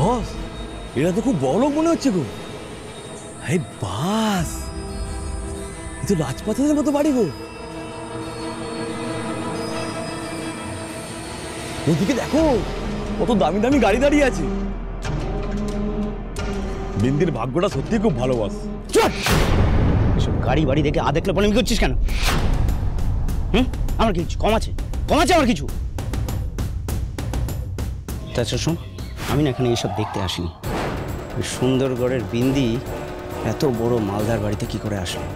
বস, এরা তো খুব বড় লোক মনে হচ্ছে গো। আরে বাস, এ তো রাজপাথের মতো বাড়ি গো। ওদিকে দেখো কত দামি দামি গাড়ি দাঁড়িয়ে আছে। বিন্দির ভাগ্যটা সত্যি খুব ভালো বস। এসব গাড়ি বাড়ি দেখে দেখলে পরে করছিস কেন? আমার কিছু কম আছে আমার কিছু। তাছাড়া শোন, আমি না এখানে এইসব দেখতে আসিনি। সুন্দরগড়ের বিন্দি এত বড় মালদার বাড়িতে কি করে আসলো,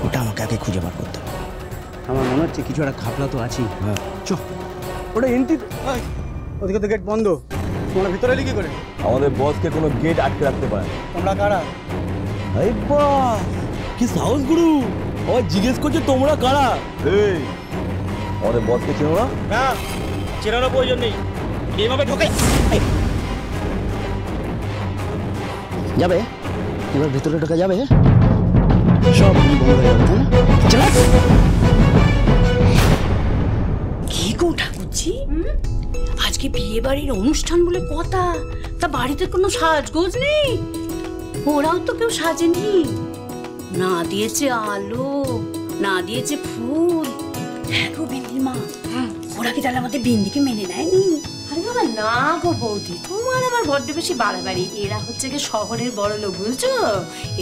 ওটা আমাকে আগে খুঁজে বার করতে হবে। আমার মনে হচ্ছে কিছু একটা ঘাপলা তো আছি। হ্যাঁ চল, ওটা এন্ট্রি, ওদিকে তো গেট বন্ধ, তোমরা ভিতরে এলি কি করে? আমাদের বসকে কোনো গেট আটকে রাখতে পারে। তোমরা কারা? আরে বাস, কি সাহস গুরু! ও জিজ্ঞেস করছে তোমরা কারা? এই আমাদের বসকে চেনো না? না, চেনানোর প্রয়োজন নেই, এইভাবে ঢোকে যাবে। এবার ভেতরে ঢোকা যাবে, সব বন্ধ হয়ে যাবে, তাই না? চল। কি গো ঠাকুরজি, আজকে বিয়ে বাড়ির অনুষ্ঠান বলে কথা, তা বাড়িতে কোনো সাজগোজ নেই? ওরাও তো কেউ সাজেনি, না দিয়েছে আলো, না দিয়েছে ফুল। হ্যাঁ গো বিন্দির মা, ওরা কি তাহলে আমাদের বিন্দিকে মেনে নেয়নি? আরে বাবা না গো বৌদি, তোমার আবার বড্ড বেশি বাড়াবাড়ি। এরা হচ্ছে গিয়ে শহরের বড় লোক, বুঝছো?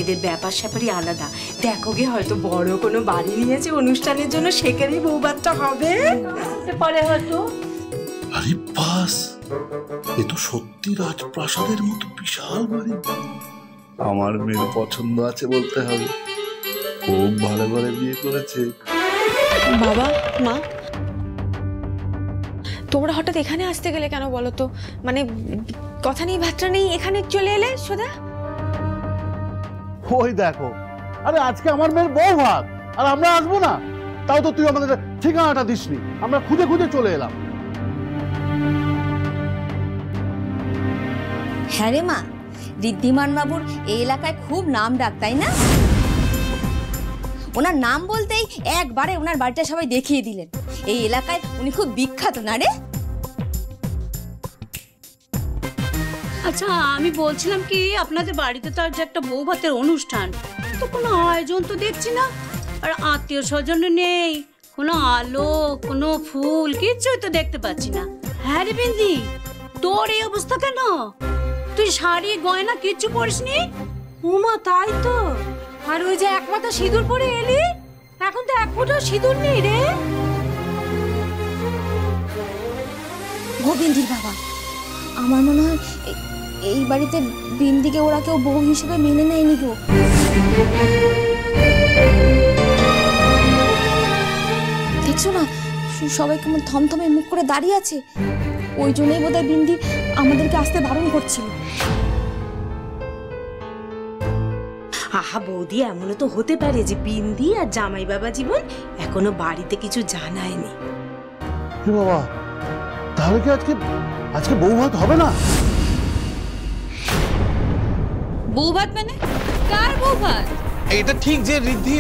এদের ব্যাপার স্যাপারই আলাদা। দেখো গে হয়তো বড় কোনো বাড়ি নিয়েছে অনুষ্ঠানের জন্য, সেখানেই বউ বাচ্চা হবে পরে হয়তো। আরে বাস, এ তো সত্যি রাজপ্রাসাদের মতো বিশাল বাড়ি। আমার মেয়ের পছন্দ আছে বলতে হবে, খুব ভালো করে বিয়ে করেছে। বাবা মা, তোমরা হঠাৎ এখানে আসতে গেলে কেন বলো তো? মানে কথা নেই বার্তা নেই এখানে চলে এলে সোজা? ওই দেখো, আরে আজকে আমার মেয়ের বউ ভাত, আর আমরা আসবো না? তাও তো তুই আমাদের ঠিকানাটা দিসনি, আমরা খুঁজে খুঁজে চলে এলাম। হ্যাঁ রে মা, ঋদ্ধিমান বাবুর এই এলাকায় খুব নাম ডাক, তাই না? ওনার নাম বলতেই একবারে ওনার বাড়িটা সবাই দেখিয়ে দিলেন। এই এলাকায় উনি খুব বিখ্যাত না রে? আচ্ছা, আমি বলছিলাম কি, আপনাদের বাড়িতে তো আজ একটা বউ ভাতের অনুষ্ঠান, তো কোনো আয়োজন তো দেখছি না, আর আত্মীয় স্বজন নেই, কোনো আলো, কোনো ফুল, কিচ্ছুই তো দেখতে পাচ্ছি না। হ্যাঁ রে বিন্দি, তোর এই অবস্থা কেন? তুই শাড়ি গয়না কিচ্ছু পরিসনি? উমা তাই তো, আর ওই যে এক মাথা সিঁদুর পরে এলি, এখন তো এক ফোঁটাও সিঁদুর নেই রে। গোবিন্দির বাবা, আমার মনে হয় এই বাড়িতে বিন্দিকে ওরা কেউ বউ হিসেবে মেনে নেয়নি গো। দেখছো না সবাই কেমন থমথমে মুখ করে দাঁড়িয়ে আছে? ওই জন্যই বোধহয় বিন্দি আমাদেরকে আসতে বারণ করছিল। আহা বৌদি, এমনও তো হতে পারে যে বিন্দি আর জামাই বাবা জীবন এখনো বাড়িতে কিছু জানায়নি। বাবা, তাহলে কি আজকে বউ ভাত হবে না? বউ ভাত মানে কার বউ ভাত? এটা ঠিক যে ঋদ্ধি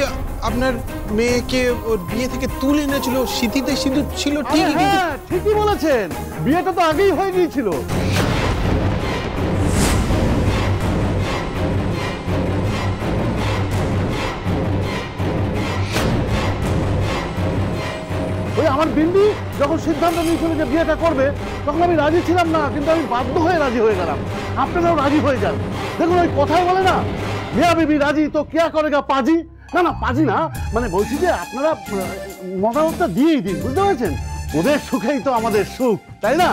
আপনার মেয়েকে ওর বিয়ে থেকে তুলে এনেছিল, স্মৃতিতে সিঁদুর ছিল ঠিকই, কিন্তু ঠিকই বলেছেন, বিয়েটা তো আগেই হয়ে গিয়েছিল। ওই আমার বিন্দি যখন সিদ্ধান্ত নিয়েছিল যে বিয়েটা করবে, তখন আমি রাজি ছিলাম না, কিন্তু আমি বাধ্য হয়ে রাজি হয়ে গেলাম। আপনারাও রাজি হয়ে যান। দেখুন ওই কথাই বলে না, মিয়া বিবি রাজি তো কেয়া করেগা পাজি। না না, পাজি না, মানে বলছি যে আপনারা মতামতটা দিয়েই দিন, বুঝতে পারছেন? ওদের সুখেই তো আমাদের সুখ, তাই না?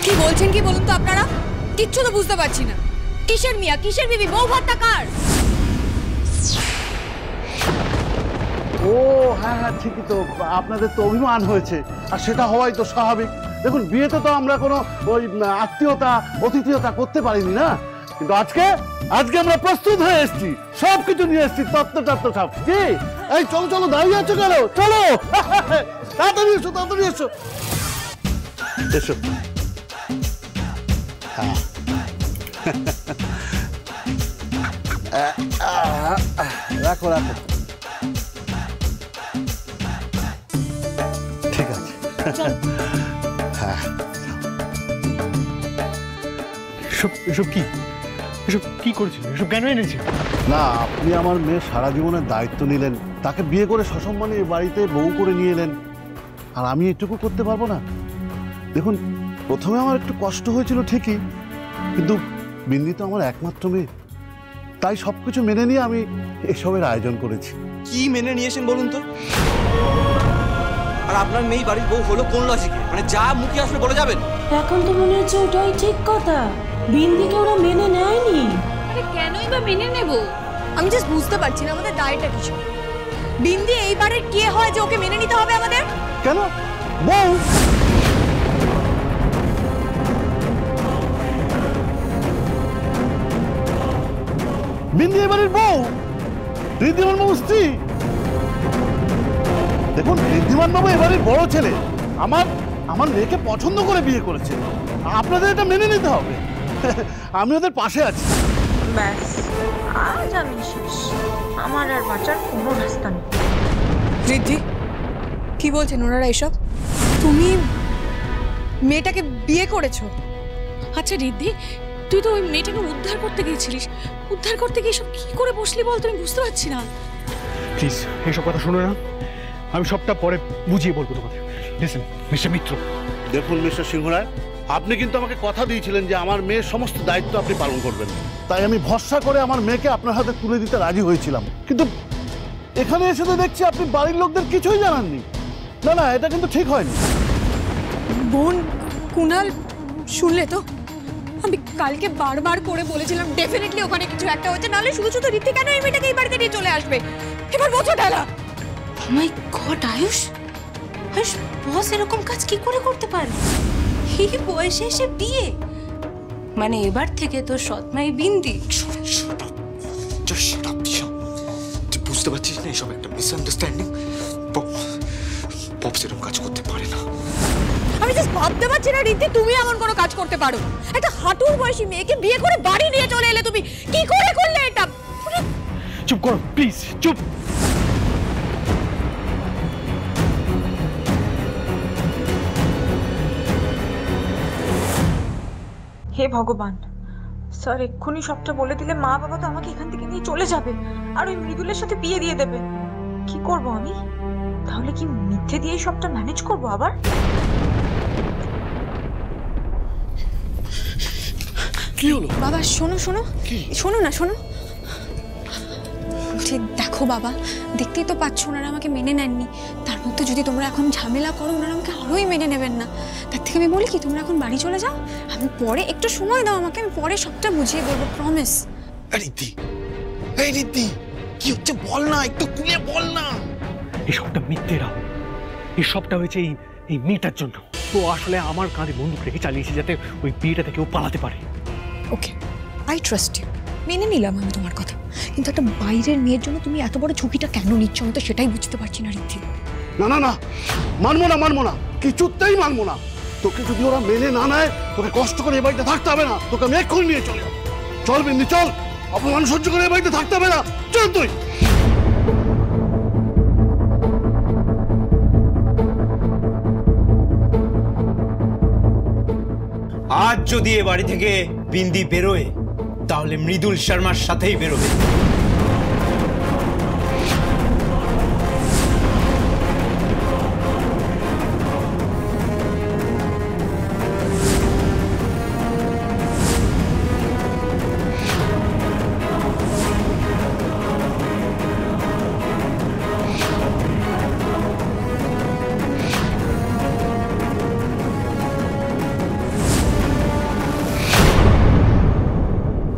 কি বলছেন কি বলুন তো আপনারা? কিচ্ছু তো বুঝতে পারছি না। কিসের মিয়া, কিসের বিবি, বউ ভাতটা কার? ও হ্যাঁ হ্যাঁ, ঠিকই তো, আপনাদের তো অভিমান হয়েছে, আর সেটা হওয়াই তো স্বাভাবিক। দেখুন বিয়েতে তো আমরা কোনো ওই আত্মীয়তা অতিথিয়তা করতে পারিনি না, কিন্তু আজকে আমরা প্রস্তুত হয়ে এসেছি, সবকিছু নিয়ে এসেছি, তত্ত্ব সব। কি এই চলো চলো, দাঁড়িয়ে আছো কেন? চলো তাড়াতাড়ি এসো, তাড়াতাড়ি এসো, এসো। হ্যাঁ রাখো রাখো, ঠিক আছে। এসব কি করেছিল? এসব কেন এনেছিল? না, আপনি আমার মেয়ের সারা জীবনের দায়িত্ব নিলেন, তাকে বিয়ে করে সসম্মানে এই বাড়িতে বউ করে নিয়ে এলেন, আর আমি এটুকু করতে পারবো না? দেখুন, প্রথমে আমার একটু কষ্ট হয়েছিল ঠিকই, কিন্তু বিন্দি তো আমার একমাত্র মেয়ে, তাই সবকিছু মেনে নিয়ে আমি এসবের আয়োজন করেছি। কি মেনে নিয়েছেন বলুন তো? আর আপনার মেয়ে বাড়ির বউ হলো কোন লজিকে? মানে যা মুখে আসলে বলে যাবেন? এখন তো মনে হচ্ছে ওটাই ঠিক কথা, বিন্দিকে ওরা মেনে নেয়নি। আরে কেনই বা মেনে নেব? আমি জাস্ট বুঝতে পারছি না আমাদের দায়টা কিছু। বিন্দি এইবারের কে হয় যে ওকে মেনে নিতে হবে আমাদের? কেন বউ? বিন্দি এবারের বউ, ঋদ্ধিমান বাবু স্ত্রী। দেখুন, ঋদ্ধিমান বাবু এবারের বড় ছেলে, আমার মেয়েকে পছন্দ করে বিয়ে করেছে, আপনাদের এটা মেনে নিতে হবে। আমি ওদের পাশে আছি। ব্যাস, আজ আমি শেষ, আমার আর বাঁচার কোনো রাস্তা নেই। ঋদ্ধি, কি বলছেন ওনারা এসব? তুমি মেয়েটাকে বিয়ে করেছো? আচ্ছা ঋদ্ধি, তুই তো ওই মেয়েটাকে উদ্ধার করতে গিয়েছিলিস, উদ্ধার করতে গিয়ে সব কি করে বসলি বল? তুমি বুঝতে পারছি না। প্লিজ এইসব কথা শোনো না, আমি সবটা পরে বুঝিয়ে বলবো তোমাকে। লিসেন মিস্টার মিত্র। দেখুন মিস্টার সিংহরায়, আপনি কিন্তু আমাকে কথা দিয়েছিলেন যে আমার মেয়ের সমস্ত দায়িত্ব আপনি পালন করবেন, তাই আমি ভরসা করে আমার মেয়েকে আপনার হাতে তুলে দিতে রাজি হয়েছিলাম, কিন্তু এখানে এসে তো দেখছি আপনি বাড়ির লোকদের কিছুই জানাননি। না, এটা কিন্তু ঠিক হয়নি। বোন কুনাল, শুনলে তো? আমি কালকে বারবার করে বলেছিলাম ডেফিনেটলি ওখানে কিছু একটা হচ্ছে, নাহলে শুধু শুধু ঋদ্ধি কেন এই মেয়েটাকে এই বাড়িতে নিয়ে চলে আসবে? এবার বোঝো ঢালা। ও মাই গড, আয়ুষ বস এরকম কাজ কি করে করতে পারে? এই বয়সে এসে বিয়ে, মানে এবার থেকে তোর সৎমাই বিন্দি। তুই বুঝতে পারছিস না এসব একটা মিসআন্ডারস্ট্যান্ডিং? পপ সেরকম কাজ করতে পারে না। আমি জাস্ট ভাবতে পারছি না ঋদ্ধি তুমি এমন কোনো কাজ করতে পারো। একটা হাঁটুর বয়সী মেয়েকে বিয়ে করে বাড়ি নিয়ে চলে এলে, তুমি কি করে করলে এটা? চুপ করো প্লিজ, চুপ। হে ভগবান, স্যার এক্ষুনি সবটা বলে দিলে মা বাবা তো আমাকে এখান থেকে নিয়ে চলে যাবে, আর ওই মৃদুলের সাথে বিয়ে দিয়ে দেবে। কি করব আমি তাহলে? কি মিথ্যে দিয়ে সবটা ম্যানেজ করব আবার? কি হলো বাবা? শোনো না, শোনো। ঠিক দেখো বাবা, দেখতেই তো পাচ্ছ ওনারা আমাকে মেনে নেননি, তার মধ্যে যদি তোমরা এখন ঝামেলা করো ওনারা আমাকে আরোই মেনে নেবেন না। তার থেকে আমি বলি কি, তোমরা এখন বাড়ি চলে যাও, আমি পরে একটু সময় দাও আমাকে, আমি পরে সবটা বুঝিয়ে বলবো, প্রমিস। ঋদ্ধি, কি হচ্ছে বল না, একটু খুলে বল না। এই সবটা মিথ্যেরা, এই সবটা হয়েছে এই মেয়েটার জন্য। ও আসলে আমার কাঁধে বন্দুক রেখে চালিয়েছে যাতে ওই বিয়েটা থেকে ও পালাতে পারে। ওকে, আই ট্রাস্ট ইউ, মেনে নিলাম আমি তোমার কথা, কিন্তু একটা বাইরের মেয়ের জন্য তুমি এত বড় ঝুঁকিটা কেন নিচ্ছ? আমি তো সেটাই বুঝতে পারছি না ঋদ্ধি। না, মানবো না, কিছুতেই মানবো না। তোকে যদি ওরা মেনে না নেয়, তোকে কষ্ট করে এ বাড়িতে থাকতে হবে না, তোকে আমি এক্ষুনি নিয়ে চলে যাবো। চল বিন্দি, চল, অপমান সহ্য করে এ বাড়িতে থাকতে হবে না, চল তুই। আজ যদি এ বাড়ি থেকে বিন্দি বেরোয়, তাহলে মৃদুল শর্মার সাথেই বেরোবে।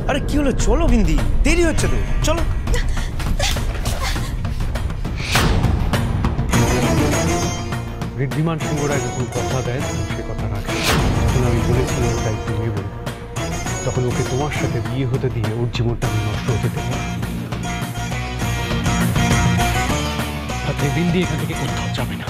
আরে কি হলো? চলো বিন্দি, দেরি হচ্ছে তো, চলো। ঋদ্ধিমান সিংহরায় যখন কথা দেয় সে কথা রাখে। যখন আমি বলেছি ওর দায়িত্ব নেব, তখন ওকে তোমার সাথে বিয়ে হতে দিয়ে ওর জীবনটা আমি নষ্ট হতে দেব। আর বিন্দি এখান থেকে কোথাও যাবে না।